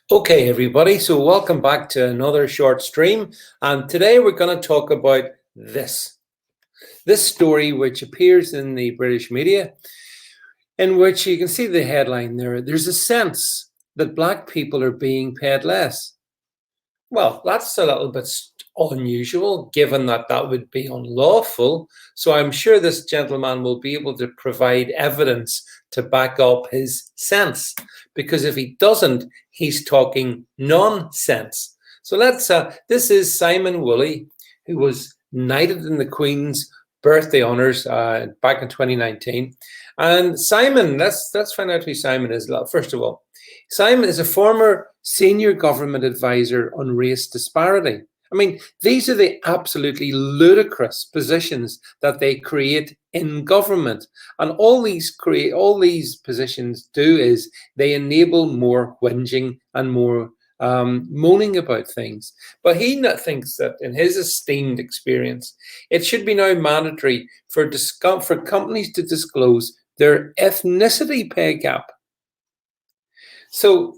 Okay, everybody, so welcome back to another short stream. And today we're going to talk about this story, which appears in the British media, in which you can see the headline there. There's a sense that Black people are being paid less. Well, that's a little bit unusual, given that that would be unlawful. So I'm sure this gentleman will be able to provide evidence to back up his sense, because if he doesn't, he's talking nonsense. So this is Simon Woolley, who was knighted in the Queen's birthday honours back in 2019. And Simon, let's find out who Simon is. First of all, Simon is a former senior government advisor on race disparity. I mean, these are the absolutely ludicrous positions that they create in government. And all these positions do is they enable more whinging and more moaning about things. But he thinks that, in his esteemed experience, it should be now mandatory for companies to disclose their ethnicity pay gap. So,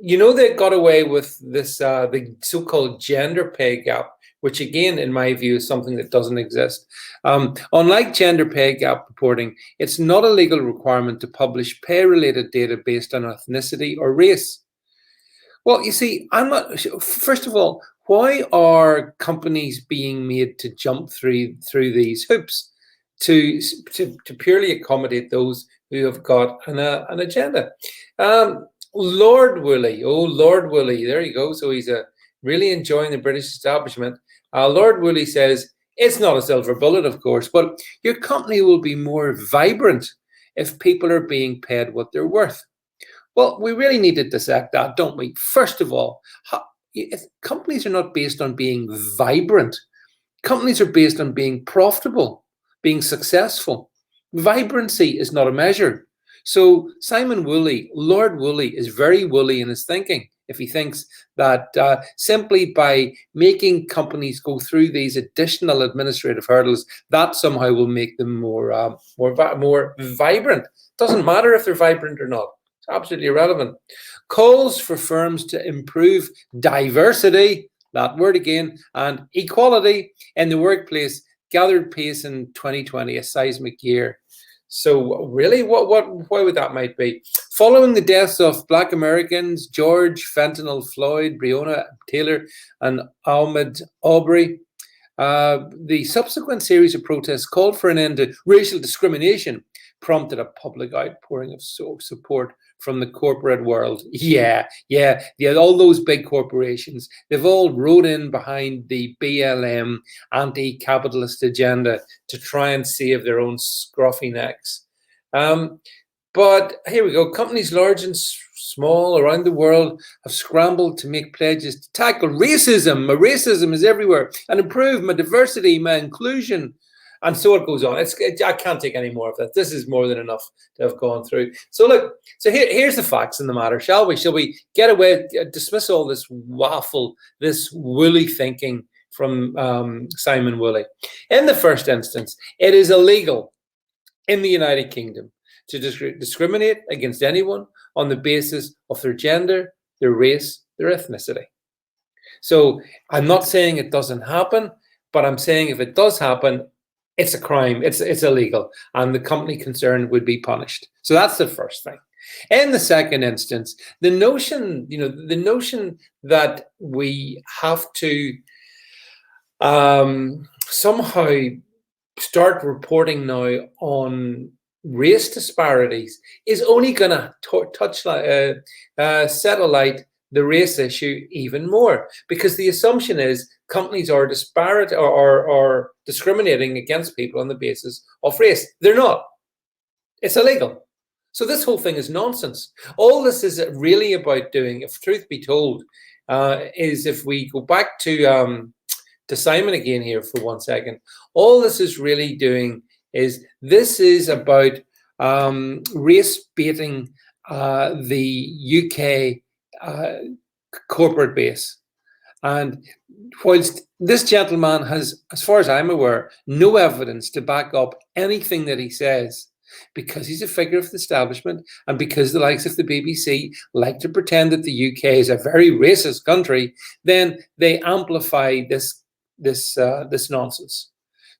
they got away with this, the so-called gender pay gap, which again, in my view, is something that doesn't exist. Unlike gender pay gap reporting, it's not a legal requirement to publish pay-related data based on ethnicity or race. Well, you see, first of all, why are companies being made to jump through these hoops to purely accommodate those who have got an agenda? Lord Woolley, there you go. So he's really enjoying the British establishment. Lord Woolley says, it's not a silver bullet, of course, but your company will be more vibrant if people are being paid what they're worth. Well, we really need to dissect that, don't we? First of all, companies are not based on being vibrant. Companies are based on being profitable, being successful. Vibrancy is not a measure. So Simon Woolley, Lord Woolley, is very woolly in his thinking if he thinks that simply by making companies go through these additional administrative hurdles, that somehow will make them more vibrant. Doesn't matter if they're vibrant or not. It's absolutely irrelevant. Calls for firms to improve diversity, that word again, and equality in the workplace gathered pace in 2020, a seismic year. So really, why would that might be? Following the deaths of Black Americans, George Fentanyl Floyd, Breonna Taylor, and Ahmaud Arbery, the subsequent series of protests called for an end to racial discrimination, prompted a public outpouring of support from the corporate world. Yeah, all those big corporations, they've all rode in behind the BLM anti-capitalist agenda to try and save their own scruffy necks. But here we go. Companies large and small around the world have scrambled to make pledges to tackle racism. My racism is everywhere, and improve my diversity, my inclusion. And so it goes on. I can't take any more of that. This is more than enough to have gone through. So look, here's the facts in the matter, shall we? Shall we get away, dismiss all this waffle, this woolly thinking from Simon Woolley? In the first instance, it is illegal in the United Kingdom to discriminate against anyone on the basis of their gender, their race, their ethnicity. So I'm not saying it doesn't happen, but I'm saying if it does happen, it's a crime, it's illegal, and the company concerned would be punished. So that's the first thing. In the second instance, the notion that we have to somehow start reporting now on race disparities is only going to set alight the race issue even more, because the assumption is companies are disparate or discriminating against people on the basis of race. They're not. It's illegal. So this whole thing is nonsense. All this is really about doing, if truth be told, is if we go back to Simon again here for 1 second, all this is really doing is this is about race baiting the UK corporate base. And whilst this gentleman has, as far as I'm aware, no evidence to back up anything that he says, because he's a figure of the establishment, and because the likes of the BBC like to pretend that the UK is a very racist country, then they amplify this nonsense.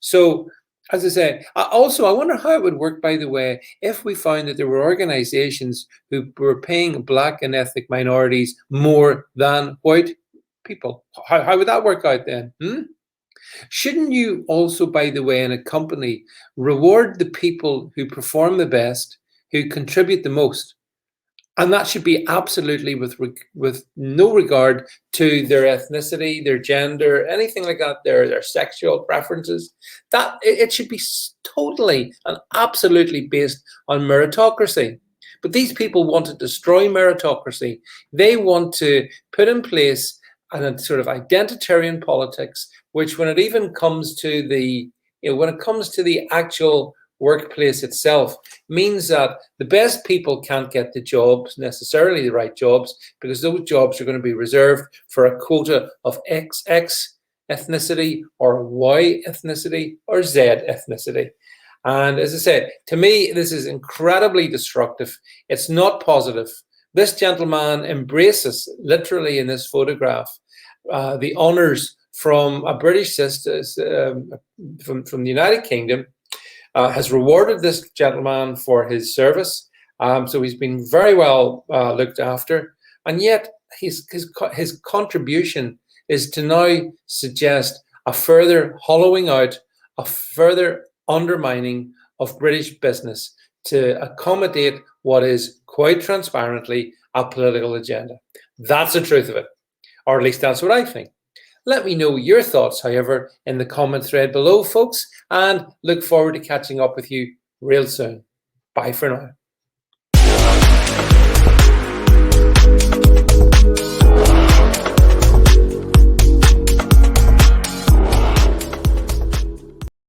So, as I say, I wonder how it would work, by the way, if we found that there were organizations who were paying black and ethnic minorities more than white people. How would that work out then? Shouldn't you also, by the way, in a company, reward the people who perform the best, who contribute the most? And that should be absolutely with no regard to their ethnicity, their gender, anything like that, their sexual preferences. That it should be totally and absolutely based on meritocracy. But these people want to destroy meritocracy. They want to put in place a sort of identitarian politics, which when it even comes to when it comes to the actual workplace itself, means that the best people can't get the jobs, necessarily the right jobs, because those jobs are going to be reserved for a quota of X ethnicity or Y ethnicity or Z ethnicity. And as I said, to me, this is incredibly destructive. It's not positive. This gentleman embraces, literally in this photograph, the honours from a British sister from the United Kingdom, has rewarded this gentleman for his service. So he's been very well looked after. And yet his contribution is to now suggest a further hollowing out, a further undermining of British business to accommodate what is quite transparently a political agenda. That's the truth of it, or at least that's what I think. Let me know your thoughts, however, in the comment thread below, folks, and look forward to catching up with you real soon. Bye for now.